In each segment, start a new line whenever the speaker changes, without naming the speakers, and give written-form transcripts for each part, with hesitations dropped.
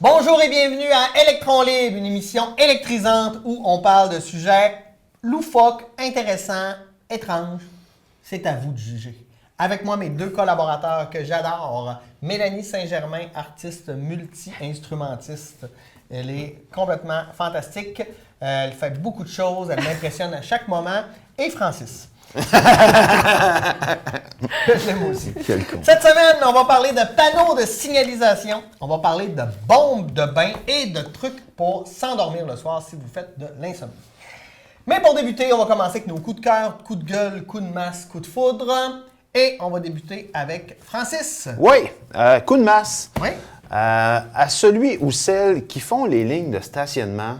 Bonjour et bienvenue à Électron Libre, une émission électrisante où on parle de sujets loufoques, intéressants, étranges. C'est à vous de juger. Avec moi, mes deux collaborateurs que j'adore. Mélanie Saint-Germain, artiste multi-instrumentiste. Elle est complètement fantastique. Elle fait beaucoup de choses. Elle m'impressionne à chaque moment. Et Francis. Je l'aime aussi. Cette semaine, on va parler de panneaux de signalisation. On va parler de bombes de bain et de trucs pour s'endormir le soir si vous faites de l'insomnie. Mais pour débuter, on va commencer avec nos coups de cœur, coups de gueule, coups de masse, coups de foudre. Et on va débuter avec Francis.
Oui, coup de masse.
Oui.
À celui ou celle qui font les lignes de stationnement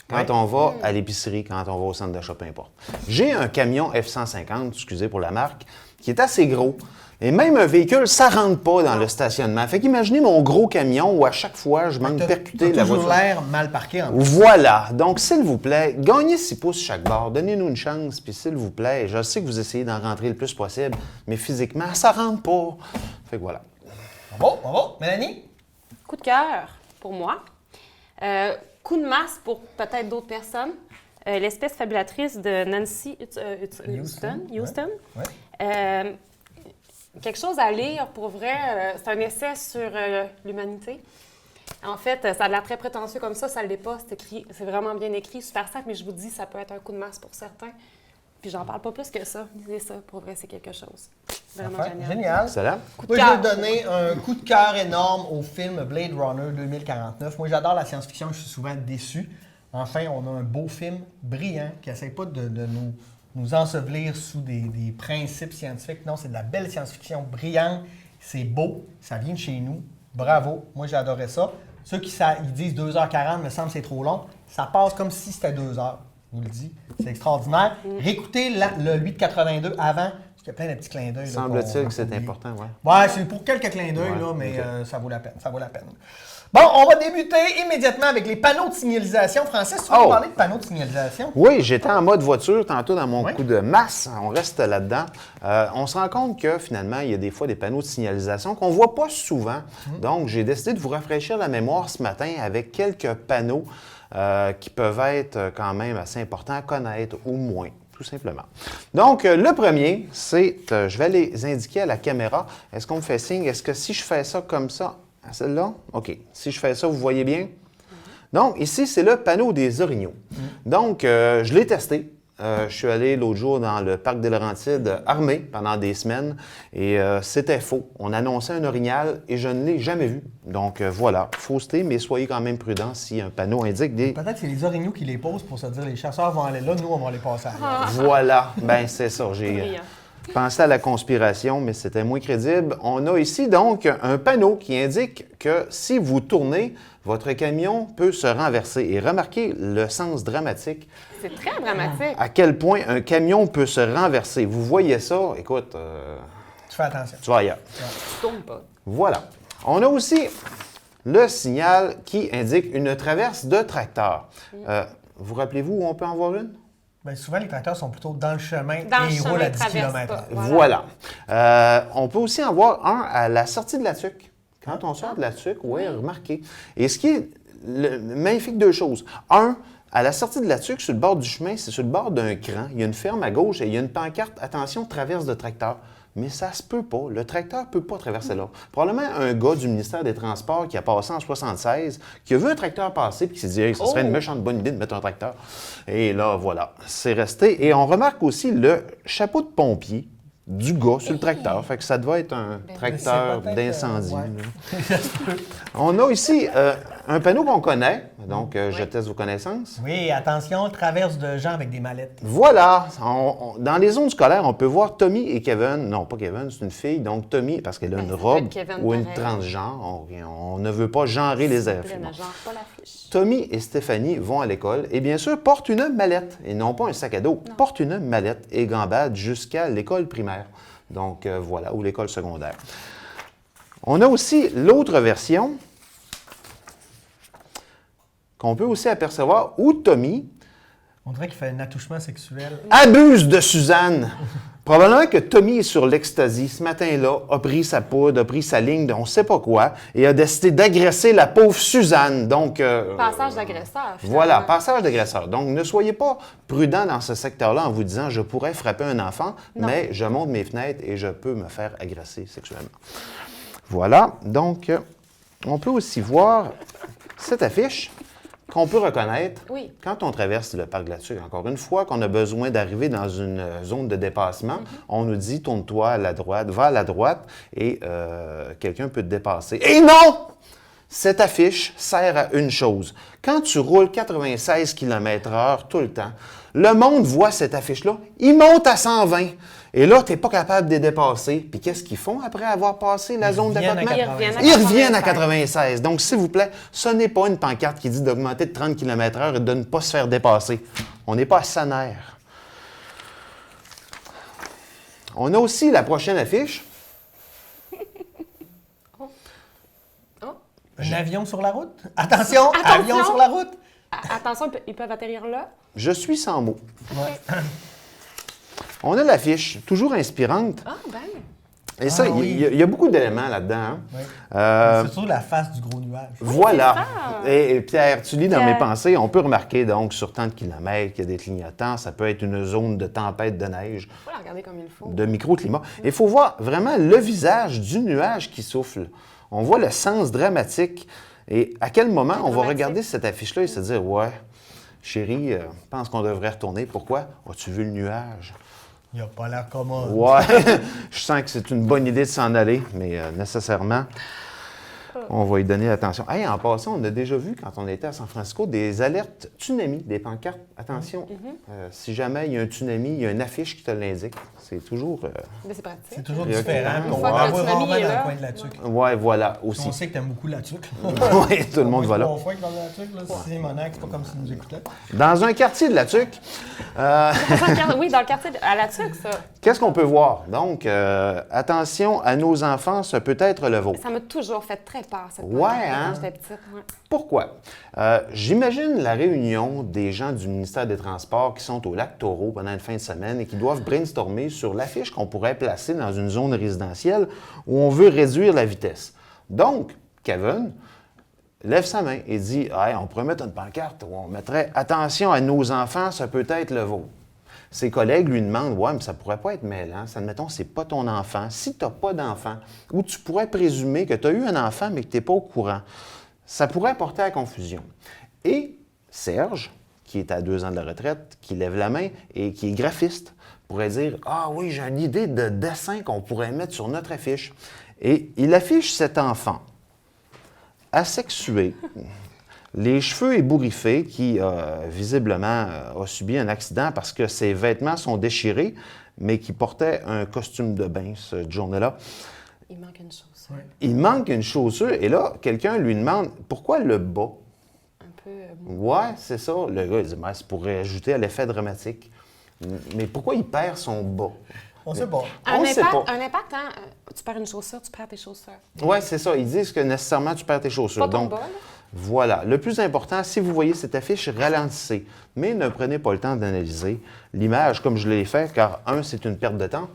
quand
Oui.
on va à l'épicerie, quand on va au centre d'achat, peu importe. J'ai un camion F-150, excusez pour la marque, qui est assez gros. Et même un véhicule, ça ne rentre pas dans le stationnement. Fait qu'imaginez mon gros camion où à chaque fois, je manque de percuter la voiture.
Toujours l'air mal parqué en plus.
Voilà. Donc, s'il vous plaît, gagnez 6 pouces chaque barre. Donnez-nous une chance. Puis, s'il vous plaît, je sais que vous essayez d'en rentrer le plus possible, mais physiquement, ça ne rentre pas. Fait que voilà.
Bravo, bravo. Mélanie?
Coup de cœur pour moi. Coup de masse pour peut-être d'autres personnes. L'espèce fabulatrice de Nancy Houston.
Ouais.
Quelque chose à lire pour vrai. C'est un essai sur l'humanité. En fait, ça a l'air très prétentieux comme ça l'est pas. C'est vraiment bien écrit, super simple, mais je vous dis, ça peut être un coup de masse pour certains. Puis j'en parle pas plus que ça. Lisez ça, pour vrai, c'est quelque chose. Vraiment génial.
Génial.
Salam.
Coup de
Moi, je
cœur.
vais donner un coup de cœur énorme au film Blade Runner 2049. Moi, j'adore la science-fiction, je suis souvent déçu. Enfin, on a un beau film brillant qui n'essaie pas de nous ensevelir sous des principes scientifiques. Non, c'est de la belle science-fiction brillante. C'est beau, ça vient de chez nous. Bravo, moi j'ai adoré ça. Ceux qui ils disent 2h40, me semble que c'est trop long. Ça passe comme si c'était 2 heures. Je vous le dis, c'est extraordinaire. Réécoutez le 882 avant, parce qu'il y a plein de petits clins d'œil.
Semble-t-il que c'est important, oui.
Ouais, c'est pour quelques clins d'œil,
Ouais,
là, mais
ok.
ça vaut la peine. Ça vaut la peine. Bon, on va débuter immédiatement avec les panneaux de signalisation. Francis, tu veux nous parler de panneaux de signalisation?
Oui, j'étais en mode voiture tantôt dans mon
Oui.
coup de masse. On reste là-dedans. On se rend compte que finalement, il y a des fois des panneaux de signalisation qu'on ne voit pas souvent. Donc, j'ai décidé de vous rafraîchir la mémoire ce matin avec quelques panneaux qui peuvent être quand même assez importants à connaître ou moins. Tout simplement. Donc, le premier, c'est, je vais les indiquer à la caméra. Est-ce qu'on me fait signe? Est-ce que si je fais ça comme ça, à celle-là? OK. Si je fais ça, vous voyez bien? Donc, ici, c'est le panneau des orignaux. Donc, je l'ai testé. Je suis allé l'autre jour dans le parc des Laurentides armé pendant des semaines et c'était faux. On annonçait un orignal et je ne l'ai jamais vu. Donc, voilà, fausseté, mais soyez quand même prudents si un panneau indique des...
Peut-être que c'est les orignaux qui les posent pour se dire les chasseurs vont aller là, nous on va les passer ailleurs.
Voilà, ben c'est ça. J'ai
Brillant.
pensé à la conspiration, mais c'était moins crédible. On a ici donc un panneau qui indique que si vous tournez, votre camion peut se renverser. Et remarquez le sens dramatique,
C'est très dramatique.
à quel point un camion peut se renverser. Vous voyez ça, écoute,
Tu fais attention.
tu vas ailleurs.
Tu tournes pas.
Voilà. On a aussi le signal qui indique une traverse de tracteur. Vous rappelez-vous où on peut en voir une?
Bien, souvent, les tracteurs sont plutôt dans le chemin
Dans
et
le
ils
chemin,
roulent à
ils
10
traversent
km.
pas.
Voilà. On peut aussi en voir un à la sortie de la tuque. Quand on sort de la tuque, oui, remarquez. Et ce qui est magnifique, deux choses. Un, à la sortie de la tuque, sur le bord du chemin, c'est sur le bord d'un cran. Il y a une ferme à gauche et il y a une pancarte « Attention, traverse de tracteur ». Mais ça se peut pas. Le tracteur ne peut pas traverser là. Probablement un gars du ministère des Transports qui a passé en 76, qui a vu un tracteur passer et qui s'est dit hey, « ça serait une méchante bonne idée de mettre un tracteur ». Et là, voilà, c'est resté. Et on remarque aussi le chapeau de pompier du gars sur le tracteur. Fait que ça doit être un tracteur
C'est peut-être,
d'incendie.
ouais.
là. On a ici un panneau qu'on connaît, donc je teste vos connaissances.
Oui, attention, traverse de gens avec des mallettes.
Voilà, dans les zones scolaires, on peut voir Tommy et Kevin. Non, pas Kevin, c'est une fille. Donc Tommy, parce qu'elle a une
ça peut
robe
être Kevin
ou une
pareil.
transgenre. On ne veut pas genrer les
Plaît,
enfants.
ne genre pas l'affiche.
Tommy et Stéphanie vont à l'école et bien sûr portent une mallette et non pas un sac à dos. Portent une mallette et gambadent jusqu'à l'école primaire. Donc voilà, ou l'école secondaire. On a aussi l'autre version qu'on peut aussi apercevoir où Tommy
On dirait qu'il fait un attouchement sexuel.
Abuse de Suzanne. Probablement que Tommy est sur l'ecstasy ce matin-là, a pris sa poudre, a pris sa ligne de on ne sait pas quoi et a décidé d'agresser la pauvre Suzanne. Donc,
Passage d'agresseur.
voilà,
finalement.
passage d'agresseur. Donc, ne soyez pas prudent dans ce secteur-là en vous disant je pourrais frapper un enfant,
Non.
mais je monte mes fenêtres et je peux me faire agresser sexuellement. Voilà. Donc, on peut aussi voir cette affiche qu'on peut reconnaître
Oui.
quand on traverse le parc de la Tuque. Encore une fois, qu'on a besoin d'arriver dans une zone de dépassement, on nous dit tourne-toi à la droite, va à la droite et quelqu'un peut te dépasser. Et non! Cette affiche sert à une chose. Quand tu roules 96 km/h tout le temps, le monde voit cette affiche-là, il monte à 120. Et là, tu n'es pas capable de les dépasser. Puis qu'est-ce qu'ils font après avoir passé la zone
reviennent à
d'abattement?
96.
Ils reviennent à 96. Donc, s'il vous plaît, ce n'est pas une pancarte qui dit d'augmenter de 30 km/h et de ne pas se faire dépasser. On n'est pas à Saner. On a aussi la prochaine affiche.
Un avion sur la route? Attention,
Attention!
avion sur la route!
Attention, ils peuvent atterrir là.
Je suis sans mots.
Ouais.
On a l'affiche, toujours inspirante.
Ah, ben.
Et ça,
oui.
il y a beaucoup d'éléments là-dedans. Hein.
Ouais.
Euh,
C'est surtout la face du gros nuage.
Voilà.
c'est ça.
Et Pierre, tu lis dans
Pierre.
mes pensées, on peut remarquer donc sur tant de kilomètres qu'il y a des clignotants. Ça peut être une zone de tempête de neige,
Faut la regarder comme il faut.
de microclimat. Il faut voir vraiment le visage du nuage qui souffle. On voit le sens dramatique. Et à quel moment on va
Dramatique.
regarder cette affiche-là et se dire, ouais, chérie, je pense qu'on devrait retourner. Pourquoi? As-tu vu le nuage?
Il n'a pas l'air commode.
Ouais, je sens que c'est une bonne idée de s'en aller, mais nécessairement, on va y donner attention. Hey, en passant, on a déjà vu, quand on était à San Francisco, des alertes tsunami, des pancartes. Attention, si jamais il y a un tsunami, il y a une affiche qui te l'indique. C'est toujours...
Mais c'est pratique.
C'est toujours
Et ok.
différent.
Une
On
fois
va
que
voir
le tsunami
rarement
est
dans
là.
le coin de la tuque.
Ouais, voilà, aussi.
On sait que tu aimes beaucoup la tuque.
Oui, tout le monde va là.
On voit que dans la tuque, là, c'est Monac, c'est pas comme s'il nous écoutait.
Dans un quartier de la Tuque,
Oui, dans le quartier à la Tuque, ça.
qu'est-ce qu'on peut voir? Donc, attention à nos enfants, ce peut être le vôtre.
Ça m'a toujours fait très peur, cette
Ouais,
pancarte,
hein?
quand j'étais petite. Ouais.
Pourquoi? J'imagine la réunion des gens du ministère des Transports qui sont au lac Taureau pendant une fin de semaine et qui doivent brainstormer sur l'affiche qu'on pourrait placer dans une zone résidentielle où on veut réduire la vitesse. Donc, Kevin lève sa main et dit hey, on pourrait mettre une pancarte où on mettrait « Attention à nos enfants, ça peut être le vôtre ». Ses collègues lui demandent « Ouais, mais ça pourrait pas être mêlant. Ça, admettons, c'est pas ton enfant. Si tu n'as pas d'enfant, ou tu pourrais présumer que tu as eu un enfant mais que tu n'es pas au courant, ça pourrait porter à confusion. » Et Serge, qui est à 2 ans de la retraite, qui lève la main et qui est graphiste, pourrait dire « Ah oui, j'ai une idée de dessin qu'on pourrait mettre sur notre affiche. » Et il affiche cet enfant asexué, les cheveux ébouriffés, qui visiblement a subi un accident parce que ses vêtements sont déchirés, mais qui portait un costume de bain cette journée-là.
Il manque une chose.
Ouais.
Il manque une chaussure et là, quelqu'un lui demande « Pourquoi le bas? »
Un peu.
Ouais, c'est ça. Le gars, il dit, c'est pour ajouter à l'effet dramatique. Mais pourquoi il perd son bas?
On sait pas.
On sait pas.
Un impact, hein? Tu perds une chaussure, tu perds tes chaussures.
Oui, c'est ça. Ils disent que nécessairement, tu perds tes chaussures.
Pas ton
Donc,
bas, là.
voilà. Le plus important, si vous voyez cette affiche, ralentissez. Mais ne prenez pas le temps d'analyser l'image comme je l'ai fait, car 1, c'est une perte de temps.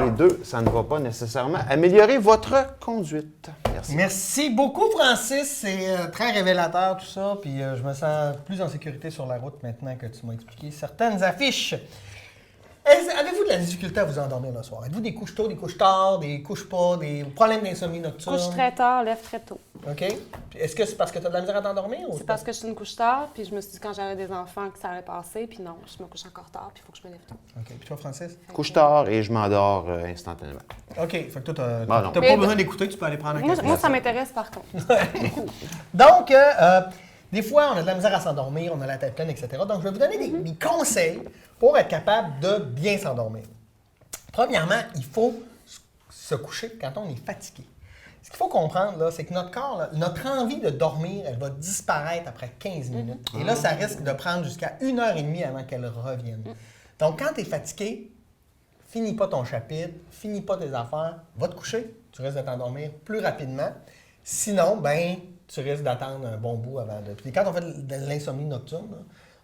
Et 2, ça ne va pas nécessairement améliorer votre conduite. Merci.
Merci beaucoup, Francis. C'est très révélateur tout ça. Puis je me sens plus en sécurité sur la route maintenant que tu m'as expliqué certaines affiches. Avez-vous de la difficulté à vous endormir le soir? Êtes-vous des couches tôt, des couches tard, des couches pas, des problèmes d'insomnie nocturne?
Couche très tard, lève très tôt.
OK. Puis est-ce que c'est parce que tu as de la misère à t'endormir? Ou
C'est parce que je suis une couche tard, puis je me suis dit quand j'avais des enfants que ça allait passer, puis non, je me couche encore tard, puis il faut que je me lève tôt.
OK. Puis toi, Francis?
Couche tard et je m'endors instantanément.
OK. Fait que toi, t'as
Ah, non.
pas
Mais-
besoin d'écouter, tu peux aller prendre un café.
Moi, ça m'intéresse par contre.
Donc, des fois, on a de la misère à s'endormir, on a la tête pleine, etc. Donc, je vais vous donner des conseils pour être capable de bien s'endormir. Premièrement, il faut se coucher quand on est fatigué. Ce qu'il faut comprendre, là, c'est que notre corps, là, notre envie de dormir, elle va disparaître après 15 minutes. Et là, ça risque de prendre jusqu'à 1h30 avant qu'elle revienne. Donc, quand tu es fatigué, finis pas ton chapitre, finis pas tes affaires, va te coucher. Tu risques de t'endormir plus rapidement. Sinon, ben, tu risques d'attendre un bon bout avant de... Puis quand on fait de l'insomnie nocturne,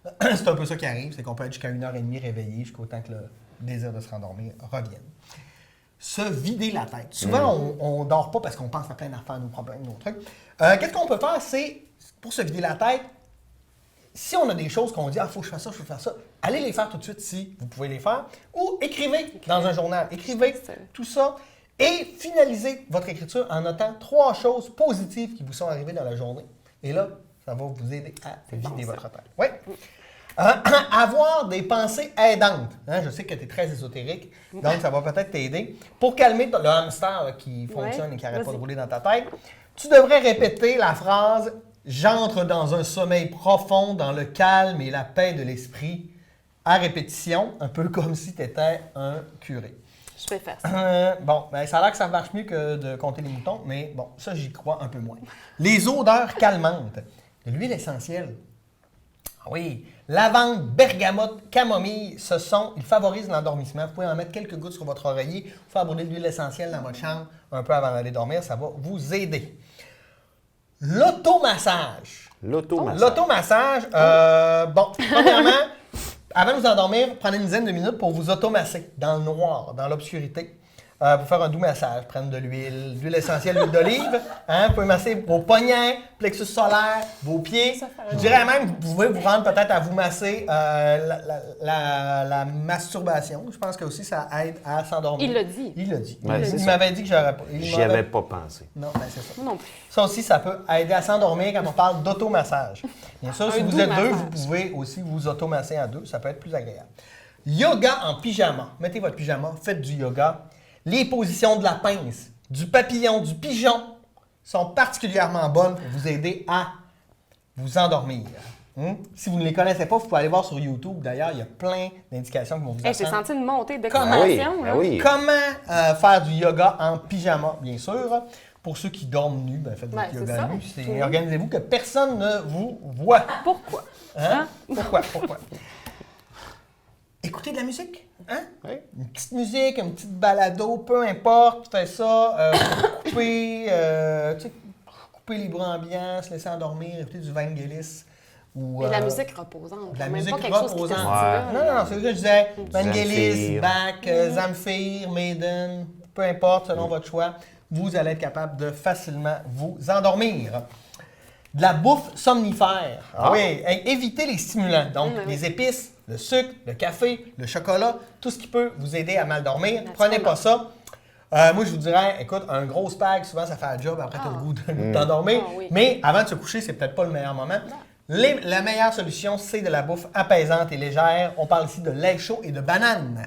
là, c'est un peu ça qui arrive, c'est qu'on peut être jusqu'à 1h30 réveillé jusqu'au temps que le désir de se rendormir revienne. Se vider la tête. Souvent, on ne dort pas parce qu'on pense à plein d'affaires, nos problèmes, nos trucs. Qu'est-ce qu'on peut faire, c'est, pour se vider la tête, si on a des choses qu'on dit, il faut que je fasse ça, je faut faire ça, allez les faire tout de suite si vous pouvez les faire. Ou écrivez dans un journal. Écrivez tout ça et finalisez votre écriture en notant 3 choses positives qui vous sont arrivées dans la journée. Et là, ça va vous aider à vider votre tête. Oui. Avoir des pensées aidantes. Hein, je sais que tu es très ésotérique, donc ça va peut-être t'aider. Pour calmer le hamster là, qui fonctionne et qui n'arrête pas de rouler dans ta tête, tu devrais répéter la phrase « J'entre dans un sommeil profond, dans le calme et la paix de l'esprit » à répétition, un peu comme si tu étais un curé.
Je peux faire ça.
Bon, ben, ça a l'air que ça marche mieux que de compter les moutons, mais bon, ça, j'y crois un peu moins. Les odeurs calmantes. De l'huile essentielle. Ah oui, lavande, bergamote, camomille, ils favorisent l'endormissement. Vous pouvez en mettre quelques gouttes sur votre oreiller, faire brûler de l'huile essentielle dans votre chambre un peu avant d'aller dormir, ça va vous aider. L'automassage. L'automassage, bon, premièrement, avant de vous endormir, prenez une dizaine de minutes pour vous automasser dans le noir, dans l'obscurité. Pour faire un doux massage, prendre de l'huile essentielle, l'huile d'olive. Hein, vous pouvez masser vos poignets, plexus solaire, vos pieds. Je dirais même que vous pouvez vous rendre peut-être à vous masser la masturbation. Je pense que aussi ça aide à s'endormir.
Il l'a dit.
Il l'a dit.
Ouais,
il m'avait dit que j'aurais pas.
J'y avais pas pensé.
Non, ben c'est ça.
Non plus.
Ça aussi, ça peut aider à s'endormir quand on parle d'automassage. Bien sûr, si vous êtes deux, vous pouvez aussi vous automasser à deux. Ça peut être plus agréable. Yoga en pyjama. Mettez votre pyjama, faites du yoga. Les positions de la pince, du papillon, du pigeon sont particulièrement bonnes pour vous aider à vous endormir. Si vous ne les connaissez pas, vous pouvez aller voir sur YouTube. D'ailleurs, il y a plein d'indications qui vont vous apprendre.
J'ai senti une montée d'excitation.
Comment faire du yoga en pyjama, bien sûr. Pour ceux qui dorment nus, ben faites votre yoga nu. Organisez-vous que personne ne vous voit.
Pourquoi?
Hein? Pourquoi? Écoutez de la musique. Hein?
Oui.
Une petite musique, une petite balado, peu importe, faites ça, couper les bruits ambiants, se laisser endormir, écouter du Vangelis. Ou,
et la musique reposante.
La
même
musique
pas quelque chose qui te
reposante. Non, c'est ce que je disais. Vangelis, Bach, Zamfir, Maiden, peu importe, selon votre choix, vous allez être capable de facilement vous endormir. De la bouffe somnifère. Ah oui, évitez les stimulants, donc les épices, le sucre, le café, le chocolat, tout ce qui peut vous aider à mal dormir. Prenez pas ça. Moi, je vous dirais, écoute, un gros spag, souvent, ça fait un job, après, tu as le goût de t'endormir.
Oui.
Mais avant de se coucher, c'est peut-être pas le meilleur moment. La meilleure solution, c'est de la bouffe apaisante et légère. On parle ici de lait chaud et de banane.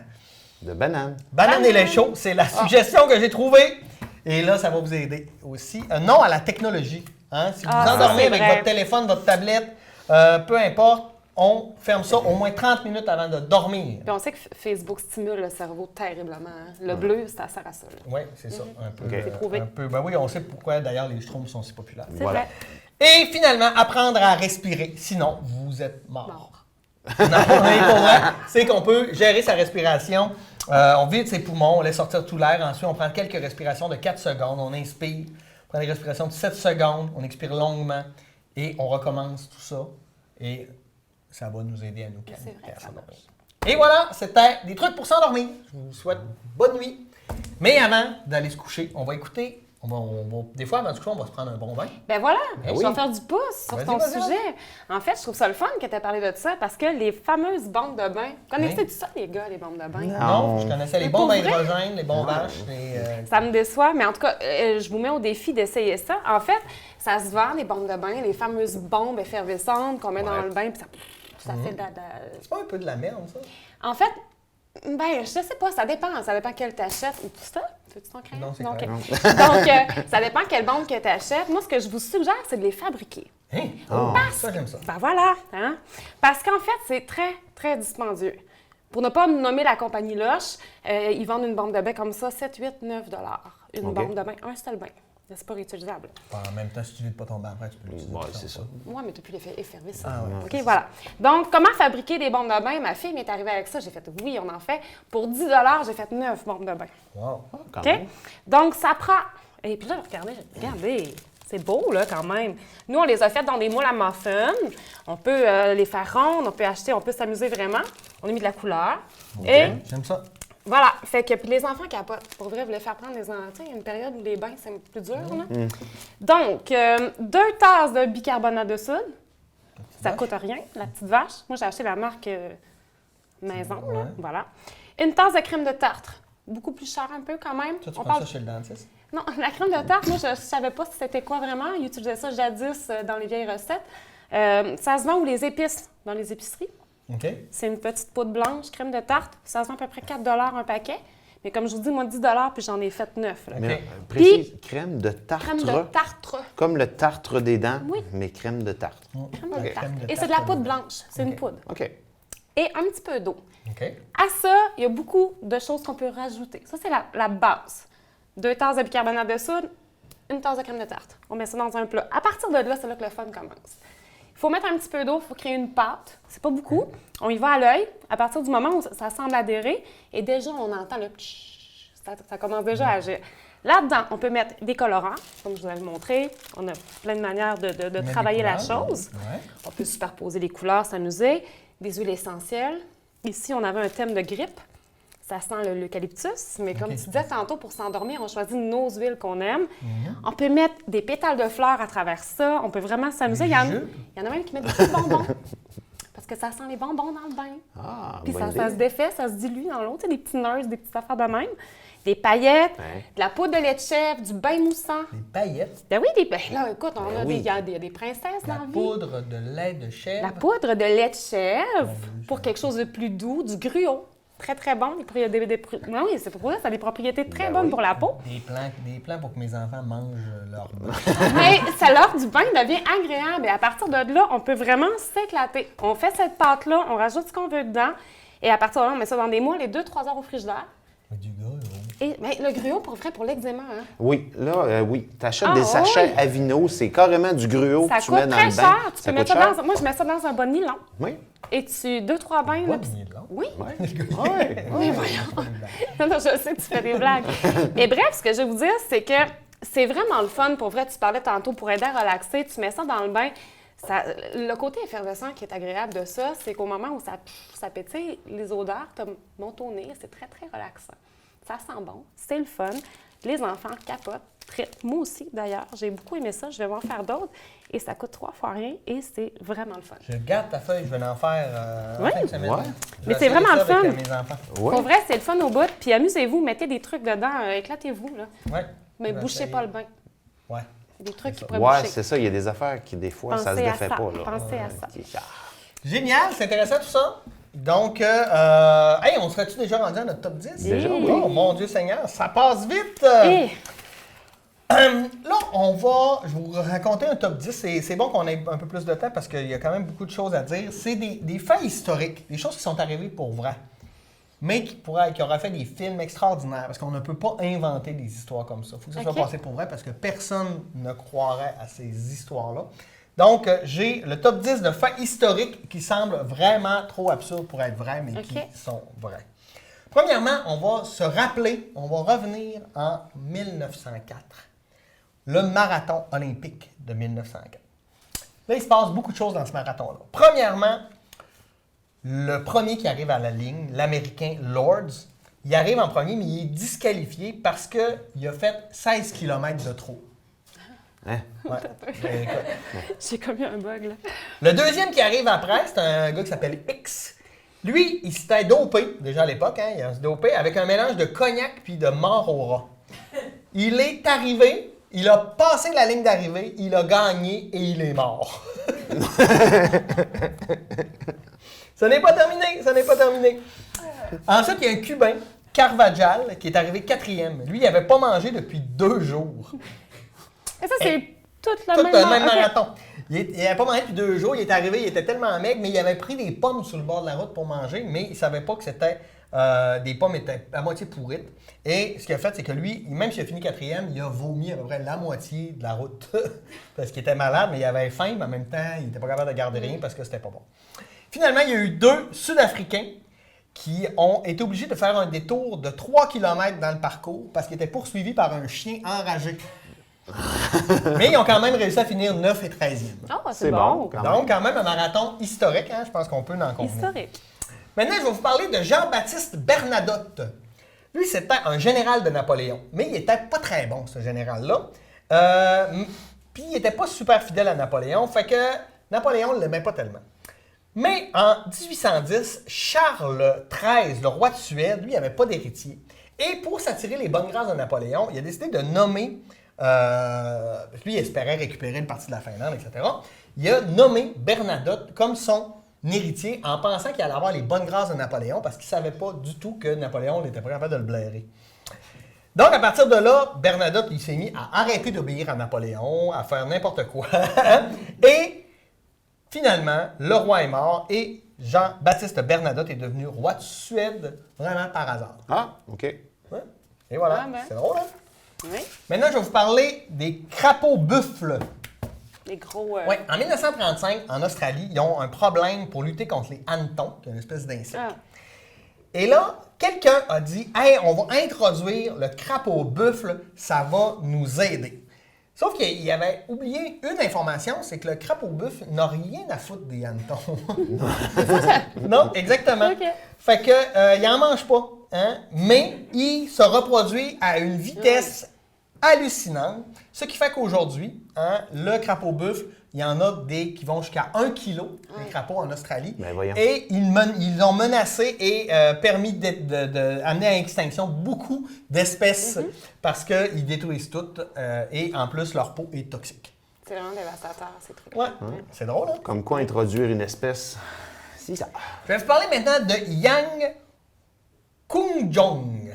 De banane.
Banane et lait chaud, c'est la suggestion que j'ai trouvée. Et là, ça va vous aider aussi. Non à la technologie. Hein? Si vous vous endormez avec votre téléphone, votre tablette, peu importe, on ferme ça au moins 30 minutes avant de dormir.
Puis on sait que Facebook stimule le cerveau terriblement. Hein? Le bleu, ça sert à ça.
Oui, c'est ça. Un peu,
C'est prouvé.
Ben oui, on sait pourquoi d'ailleurs les schtroumpfs sont si populaires.
C'est vrai.
Et finalement, apprendre à respirer. Sinon, vous êtes mort. Non, mais pour vrai, c'est qu'on peut gérer sa respiration. On vide ses poumons, on laisse sortir tout l'air. Ensuite, on prend quelques respirations de 4 secondes. On inspire, on prend des respirations de 7 secondes. On expire longuement et on recommence tout ça. Et ça va nous aider à nous calmer et à s'endormir. Et voilà, c'était des trucs pour s'endormir. Je vous souhaite bonne nuit. Mais avant d'aller se coucher, on va écouter. Des fois, avant de se coucher, on va se prendre un bon bain.
Ben voilà, je vais faire du pouce sur ton
vas-y.
sujet. En fait, je trouve ça le fun que tu aies parlé de ça parce que les fameuses bombes de bain, connaissez-tu ça, les gars, les bombes de bain?
Non, je connaissais les bombes à
pour vrai?
hydrogène, les bombages.
Ça me déçoit, mais en tout cas, je vous mets au défi d'essayer ça. En fait, ça se vend, les bombes de bain, les fameuses bombes effervescentes qu'on met dans le bain, puis ça fait de la...
C'est pas un peu de la merde, ça?
En fait, ben, je sais pas, ça dépend quelle t'achètes. Ou tout ça? Veux-tu ton crayon?
Non, c'est
OK.
clair.
Donc, ça dépend quelle bombe que t'achètes. Moi, ce que je vous suggère, c'est de les fabriquer.
Hein? Ça, j'aime ça.
Ben voilà, hein? Parce qu'en fait, c'est très, très dispendieux. Pour ne pas nommer la compagnie Lush, ils vendent une bombe de bain comme ça, 7, 8, 9 $. Une bombe de bain, un seul bain. C'est pas réutilisable.
En même temps, si tu ne vides pas ton bain après, tu peux l'utiliser.
Ouais, c'est ça.
Oui, mais tu peux l'effet effervescent.
ouais,
OK, voilà. Donc, comment fabriquer des bombes de bain? Ma fille m'est arrivée avec ça. J'ai fait, oui, on en fait. Pour 10 $, j'ai fait 9 bombes de bain.
Wow.
OK? Donc, ça prend... Et puis là, regardez, C'est beau, là, quand même. Nous, on les a faites dans des moules à muffins. On peut les faire rondes, on peut acheter, on peut s'amuser vraiment. On a mis de la couleur.
OK,
Et
j'aime ça.
voilà, fait que puis les enfants capotent. Pour vrai, vous les faire prendre les enfants. Tu sais, il y a une période où les bains, c'est plus dur, là. Donc, 2 tasses de bicarbonate de soude. Ça coûte rien, la petite vache. Moi, j'ai acheté la marque maison, là.
Ouais.
Voilà. Une tasse de crème de tartre. Beaucoup plus cher un peu, quand même.
Toi, tu
On
prends
parle-
ça chez le dentiste?
Non, la crème de tarte, moi, je ne savais pas si c'était quoi vraiment. Ils utilisaient ça jadis dans les vieilles recettes. Ça se vend ou les épices, dans les épiceries.
OK.
C'est une petite poudre blanche, crème de tarte. Ça se vend à peu près 4 un paquet. Mais comme je vous dis, moi, 10 puis j'en ai fait 9. Là.
Mais
OK.
précise, crème de tartre.
Crème de tartre.
Comme le tartre des dents,
Oui.
mais crème de tarte.
Crème de
OK.
tarte.
Crème de
Et c'est de
tarte,
la poudre
comme ça.
blanche. C'est une
OK.
poudre.
OK.
Et un petit peu d'eau.
OK.
À ça, il y a beaucoup de choses qu'on peut rajouter. Ça, c'est la base. 2 tasses de bicarbonate de soude, 1 tasse de crème de tarte. On met ça dans un plat. À partir de là, c'est là que le fun commence. Il faut mettre un petit peu d'eau, il faut créer une pâte. C'est pas beaucoup. On y va à l'œil. À partir du moment où ça semble adhérer, et déjà, on entend le tch, ça commence déjà à agir. Là-dedans, on peut mettre des colorants, comme je vous avais montré. On a plein de manières de
Mettre
travailler
des
la
couleurs.
chose.
Ouais.
On peut superposer les couleurs, s'amuser. Des huiles essentielles. Ici, on avait un thème de grippe. Ça sent l'eucalyptus, mais comme tu disais tantôt, pour s'endormir, on choisit nos huiles qu'on aime. On peut mettre des pétales de fleurs à travers ça. On peut vraiment s'amuser.
Des
Il y
jupes.
en a même qui mettent des petits bonbons. Parce que ça sent les bonbons dans le bain.
Ah,
Puis
bonne
ça se
idée.
défait, ça se dilue dans l'eau. Tu sais, des petits nurses, des petites affaires de même. Des paillettes,
Ouais.
de la poudre de lait de chèvre, du bain moussant.
Des paillettes.
Ben oui, là, écoute, on a
oui.
il y a des princesses
La
dans la vie.
poudre de lait de chèvre.
La poudre de lait de chèvre pour quelque chose de plus doux, du gruau. Très, très bon. Oui, c'est pour ça, ça a des propriétés très
Ben
bonnes
oui.
pour la peau.
Des plans pour que mes enfants mangent leur bain.
Mais ça l'heure du bain devient agréable. Et à partir de là, on peut vraiment s'éclater. On fait cette pâte-là, on rajoute ce qu'on veut dedans. Et à partir de là, on met ça dans des moules et 2-3 heures au frigidaire.
Du gars,
Et mais le gruau, pour vrai, pour l'eczéma, hein,
Oui, là, oui. Tu achètes
Ah,
des sachets
oui.
Avino, c'est carrément du gruau
ça
que tu
coûte
mets dans
très
le bain.
cher. Tu
Ça
peux
coûte
mettre ça
cher?
moi, je mets ça dans un bon nylon.
Oui.
Et tu 2-3 bains.
Pas
là,
de
puis-
nylon.
Oui.
Ouais.
Ouais.
Oui, voyons. Non, je sais que tu fais des blagues. Mais bref, ce que je vais vous dire, c'est que c'est vraiment le fun. Pour vrai, tu parlais tantôt pour aider à relaxer. Tu mets ça dans le bain. Le côté effervescent qui est agréable de ça, c'est qu'au moment où ça pétille, les odeurs te montent au nez. C'est très, très relaxant. Ça sent bon. C'est le fun. Les enfants capotent. Moi aussi, d'ailleurs. J'ai beaucoup aimé ça. Je vais en faire d'autres. Et ça coûte 3 fois rien. Et c'est vraiment le fun.
Je garde ta feuille, je vais en faire en
Oui.
fin de semaine.
Ouais.
Je
Mais
vais
c'est
essayer
vraiment
ça
le
avec,
fun.
mes enfants.
Ouais.
Pour vrai, c'est le fun au bout. Puis amusez-vous, mettez des trucs dedans. Éclatez-vous, là.
Ouais.
Mais
Je vais
bouchez
essayer.
pas le bain.
Ouais.
Des trucs qui
ça.
pourraient
Ouais,
boucher.
c'est ça. Il y a des affaires qui, des fois, ça se
Pensez à
défait
ça.
pas. Là.
Pensez à ça.
Ok.
Génial, c'est intéressant tout ça. Donc, hey, on serait-tu déjà rendu à notre top 10?
Déjà, oui.
Oh, mon Dieu Seigneur, ça passe vite!
Et
Là, je vais vous raconter un top 10. C'est bon qu'on ait un peu plus de temps parce qu'il y a quand même beaucoup de choses à dire. C'est des faits historiques, des choses qui sont arrivées pour vrai, mais qui auraient fait des films extraordinaires parce qu'on ne peut pas inventer des histoires comme ça. Il faut que ça soit
OK.
passé pour vrai parce que personne ne croirait à ces histoires-là. Donc, j'ai le top 10 de faits historiques qui semblent vraiment trop absurdes pour être vrais, mais qui
OK.
sont vrais. Premièrement, on va se rappeler, on va revenir en 1904. Le marathon olympique de 1904. Là, il se passe beaucoup de choses dans ce marathon-là. Premièrement, le premier qui arrive à la ligne, l'Américain Lords, il arrive en premier, mais il est disqualifié parce qu'il a fait 16 km de trop.
Hein?
Ouais. Ben, écoute.
j'ai comme eu un bug, là.
Le deuxième qui arrive après, c'est un gars qui s'appelle X. Lui, il s'était dopé, déjà à l'époque, hein, il a se dopé, avec un mélange de cognac puis de mort au rat. Il est arrivé, il a passé la ligne d'arrivée, il a gagné et il est mort. Ça n'est pas terminé, ça n'est pas terminé. Ensuite, il y a un Cubain, Carvajal, qui est arrivé 4e. Lui, il n'avait pas mangé depuis 2 jours.
Et ça, c'est tout le
Tout
même,
le même
OK.
marathon. Il n'avait pas mangé depuis 2 jours. Il est arrivé, il était tellement maigre, mais il avait pris des pommes sur le bord de la route pour manger, mais il ne savait pas que c'était des pommes étaient à moitié pourrites. Et ce qu'il a fait, c'est que lui, même s'il a fini 4e, il a vomi à peu près la moitié de la route. Parce qu'il était malade, mais il avait faim, mais en même temps, il n'était pas capable de garder rien parce que c'était pas bon. Finalement, il y a eu 2 Sud-Africains qui ont été obligés de faire un détour de 3 km dans le parcours parce qu'ils étaient poursuivis par un chien enragé. Mais ils ont quand même réussi à finir 9 et 13e.
Oh,
C'est bon, quand même.
Donc, quand même, un marathon historique, hein, je pense qu'on peut en convenir.
Historique.
Maintenant, je vais vous parler de Jean-Baptiste Bernadotte. Lui, c'était un général de Napoléon, mais il était pas très bon, ce général-là. Puis, il n'était pas super fidèle à Napoléon, fait que Napoléon ne l'aimait pas tellement. Mais en 1810, Charles XIII, le roi de Suède, lui, il n'avait pas d'héritier. Et pour s'attirer les bonnes grâces de Napoléon, il a décidé de nommer, lui, il espérait récupérer une partie de la Finlande, etc. Il a nommé Bernadotte comme son héritier en pensant qu'il allait avoir les bonnes grâces de Napoléon parce qu'il ne savait pas du tout que Napoléon n'était pas capable de le blairer. Donc, à partir de là, Bernadotte, il s'est mis à arrêter d'obéir à Napoléon, à faire n'importe quoi. Et finalement, le roi est mort et Jean-Baptiste Bernadotte est devenu roi de Suède, vraiment par hasard.
Ah, OK.
Ouais. Et voilà,
Ah ben.
c'est drôle, hein?
Oui.
Maintenant, je vais vous parler des crapauds buffles.
Les gros.
Oui, en 1935, en Australie, ils ont un problème pour lutter contre les hannetons, qui est une espèce d'insecte.
Ah.
Et là, quelqu'un a dit « Hey, on va introduire le crapaud buffle, ça va nous aider. » Sauf qu'il avait oublié une information, c'est que le crapaud buffle n'a rien à foutre des hannetons. Non, exactement.
OK.
Fait que, il en mange pas, hein? Mais il se reproduit à une vitesse hallucinante, ce qui fait qu'aujourd'hui, hein, le crapaud buffle, il y en a des qui vont jusqu'à 1 kg, les crapauds en Australie.
Ben voyons.
Et ils ont menacé et permis d'amener à extinction beaucoup d'espèces parce qu'ils détruisent toutes et en plus leur peau est toxique.
C'est vraiment dévastateur, ces trucs.
Ouais, c'est drôle, hein?
Comme quoi introduire une espèce. Si ça.
Je vais vous parler maintenant de Yang Kung-jong.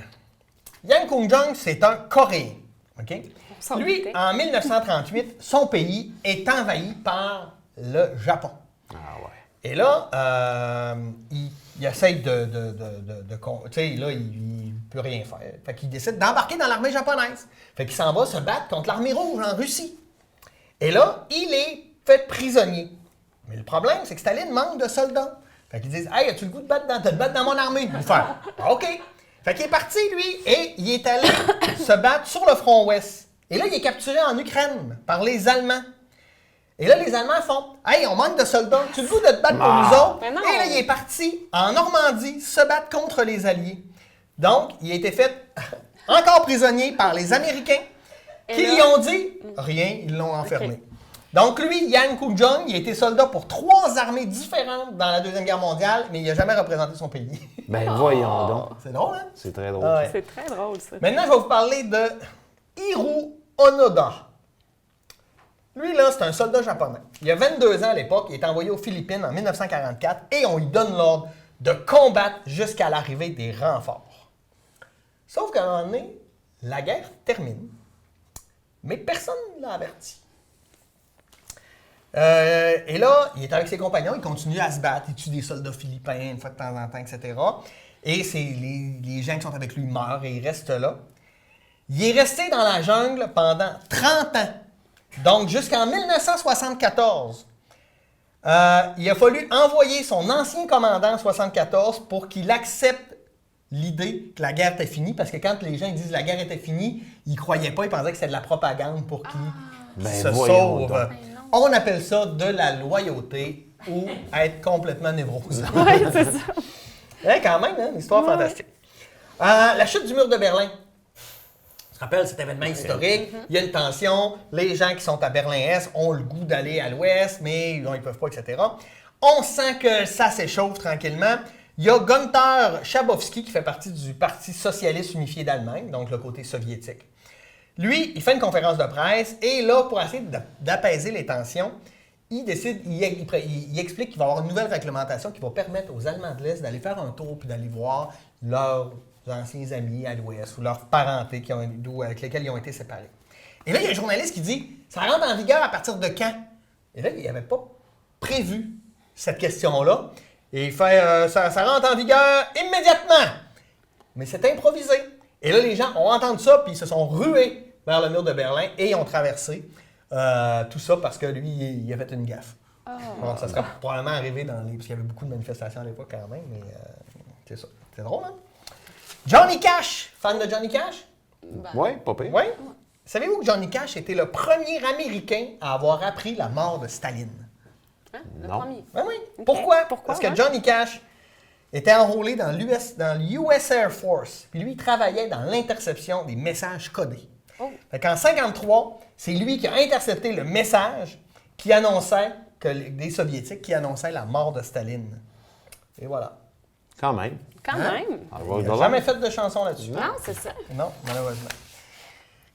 Yang Kung-jong, c'est un Coréen. OK?
s'en
Lui,
doutait.
en 1938, son pays est envahi par le Japon.
Ah ouais.
Et là, il essaye tu sais, là, il peut rien faire. Fait qu'il décide d'embarquer dans l'armée japonaise. Fait qu'il s'en va se battre contre l'armée rouge en Russie. Et là, il est fait prisonnier. Mais le problème, c'est que Staline manque de soldats. Fait qu'ils disent « Hey, as-tu le goût de te battre dans mon armée? » Il va faire « OK. » Fait qu'il est parti, lui, et il est allé se battre sur le front ouest. Et là, il est capturé en Ukraine par les Allemands. Et là, les Allemands font « Hey, on manque de soldats. Tu le goût de te battre pour nous autres? »
Mais non.
Et là, il est parti en Normandie se battre contre les Alliés. Donc, il a été fait encore prisonnier par les Américains
Et
qui
là-
lui ont dit rien, ils l'ont enfermé. Donc, lui, Yang Kung-jong, il a été soldat pour 3 armées différentes dans la Deuxième Guerre mondiale, mais il n'a jamais représenté son pays.
Ben voyons donc.
C'est drôle, hein?
C'est très drôle.
Ah ouais.
C'est très drôle, ça.
Maintenant, je vais vous parler de Hiro Onoda. Lui, là, c'est un soldat japonais. Il a 22 ans à l'époque, il est envoyé aux Philippines en 1944 et on lui donne l'ordre de combattre jusqu'à l'arrivée des renforts. Sauf qu'à un moment donné, la guerre termine, mais personne ne l'a averti. Et là, il est avec ses compagnons, il continue à se battre, il tue des soldats philippins une fois de temps en temps, etc. Et les gens qui sont avec lui meurent et il reste là. Il est resté dans la jungle pendant 30 ans. Donc, jusqu'en 1974. Il a fallu envoyer son ancien commandant en 1974 pour qu'il accepte l'idée que la guerre était finie, parce que quand les gens disent que la guerre était finie, ils ne croyaient pas, ils pensaient que c'était de la propagande pour qu'ils
Ben
se
voyons
sauvent.
donc.
On appelle ça de la loyauté ou être complètement névrosé.
Oui, c'est ça.
Ouais, quand même, hein, une histoire fantastique. La chute du mur de Berlin. Tu te rappelles cet événement historique? Il y a une tension. Les gens qui sont à Berlin-Est ont le goût d'aller à l'Ouest, mais non, ils ne peuvent pas, etc. On sent que ça s'échauffe tranquillement. Il y a Gunther Schabowski qui fait partie du Parti socialiste unifié d'Allemagne, donc le côté soviétique. Lui, il fait une conférence de presse et là, pour essayer d'apaiser les tensions, il décide, il explique qu'il va y avoir une nouvelle réglementation qui va permettre aux Allemands de l'Est d'aller faire un tour puis d'aller voir leurs anciens amis à l'Ouest ou leurs parentés avec lesquels ils ont été séparés. Et là, il y a un journaliste qui dit « Ça rentre en vigueur à partir de quand? » Et là, il n'avait pas prévu cette question-là. Et il fait ça rentre en vigueur immédiatement. Mais c'est improvisé. Et là, les gens ont entendu ça, puis ils se sont rués vers le mur de Berlin et ils ont traversé tout ça parce que lui, il a fait une gaffe. Bon, ça serait probablement arrivé parce qu'il y avait beaucoup de manifestations à l'époque quand même, mais c'est ça. C'est drôle, hein? Johnny Cash! Fan de Johnny Cash?
Ouais, pas pire.
Oui. Savez-vous que Johnny Cash était le premier Américain à avoir appris la mort de Staline?
Hein? Le
Non.
premier.
Oui, oui.
Ok.
Pourquoi?
Pourquoi,
Parce que
ouais?
Johnny Cash était enrôlé dans l'US Air Force. Puis lui, il travaillait dans l'interception des messages codés.
Oh.
Fait qu'en 1953, c'est lui qui a intercepté le message qui annonçait des Soviétiques qui annonçaient la mort de Staline. Et voilà.
Quand même.
Quand
Hein?
même.
Ah,
Il n'a
voilà.
jamais fait de chanson là-dessus.
Non, c'est ça.
Non, malheureusement.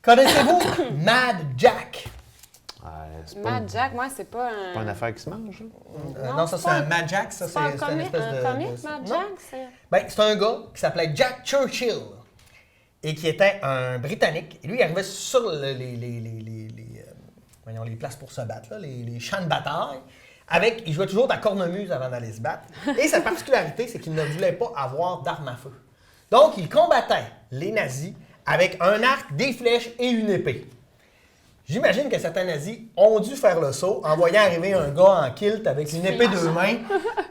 Connaissez-vous Mad Jack?
C'est pas,
Mad Jack, moi, c'est pas un...
pas une affaire qui se mange. Là.
Non, ça
c'est
c'est
pas
un Mad Jack. Ça,
C'est pas un
une
comique,
espèce de...
Mad
Non.
Jack? C'est...
Ben, c'est un gars qui s'appelait Jack Churchill et qui était un Britannique. Et lui, il arrivait sur voyons, les places pour se battre, là, les champs de bataille. Il jouait toujours de la cornemuse avant d'aller se battre. Et sa particularité, c'est qu'il ne voulait pas avoir d'armes à feu. Donc, il combattait les nazis avec un arc, des flèches et une épée. J'imagine que certains nazis ont dû faire le saut en voyant arriver un gars en kilt avec une épée de main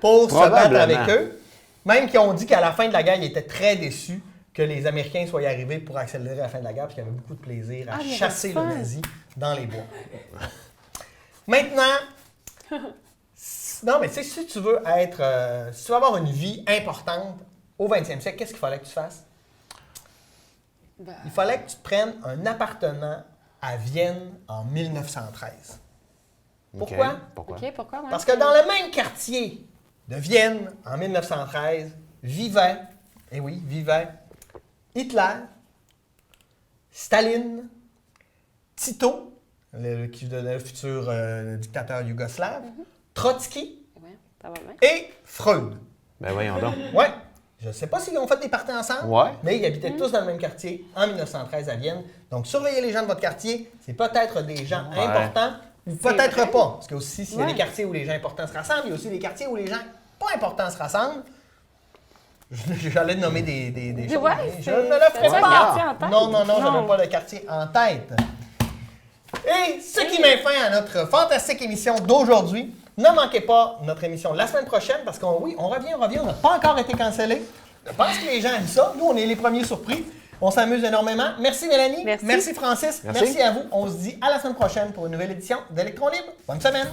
pour se battre
Probablement.
avec eux. Même qu'ils ont dit qu'à la fin de la guerre, ils étaient très déçus que les Américains soient arrivés pour accélérer la fin de la guerre, parce qu'il y avait beaucoup de plaisir à
Ah, mais
chasser
c'est
le
fun.
nazi dans les bois. Maintenant, non, mais tu sais, si tu veux si tu veux avoir une vie importante au 20e siècle, qu'est-ce qu'il fallait que tu fasses?
Ben,
Il fallait que tu te prennes un appartement à Vienne en 1913. Pourquoi?
OK. Pourquoi?
OK, pourquoi? Ouais?
Parce que dans le même quartier de Vienne, en 1913, vivaient Hitler, Staline, Tito, le futur dictateur yougoslave, Trotsky
Ouais, ça va bien.
et Freud.
Ben voyons donc.
Ouais. Je ne sais pas s'ils ont fait des parties ensemble,
Ouais.
mais ils habitaient tous dans le même quartier en 1913 à Vienne. Donc, surveillez les gens de votre quartier. C'est peut-être des gens
Ouais.
importants ou
C'est
peut-être
vrai.
pas. Parce que aussi, s'il y a des
Ouais.
quartiers où les gens importants se rassemblent, il y a aussi des quartiers où les gens pas importants se rassemblent. J'allais nommer des choses.
Ouais,
mais je
c'est-
ne le
c'est
ferai
ça,
pas.
quartier en tête?
Non, je
Non.
n'avais pas le quartier en tête. Et ce qui met fin à notre fantastique émission d'aujourd'hui. Ne manquez pas notre émission la semaine prochaine parce qu'on revient, on n'a pas encore été cancellé. Je pense que les gens aiment ça. Nous, on est les premiers surpris. On s'amuse énormément. Merci Mélanie.
Merci.
Francis.
Merci.
Merci à vous. On se dit à la semaine prochaine pour une nouvelle édition d'Électron Libre. Bonne semaine.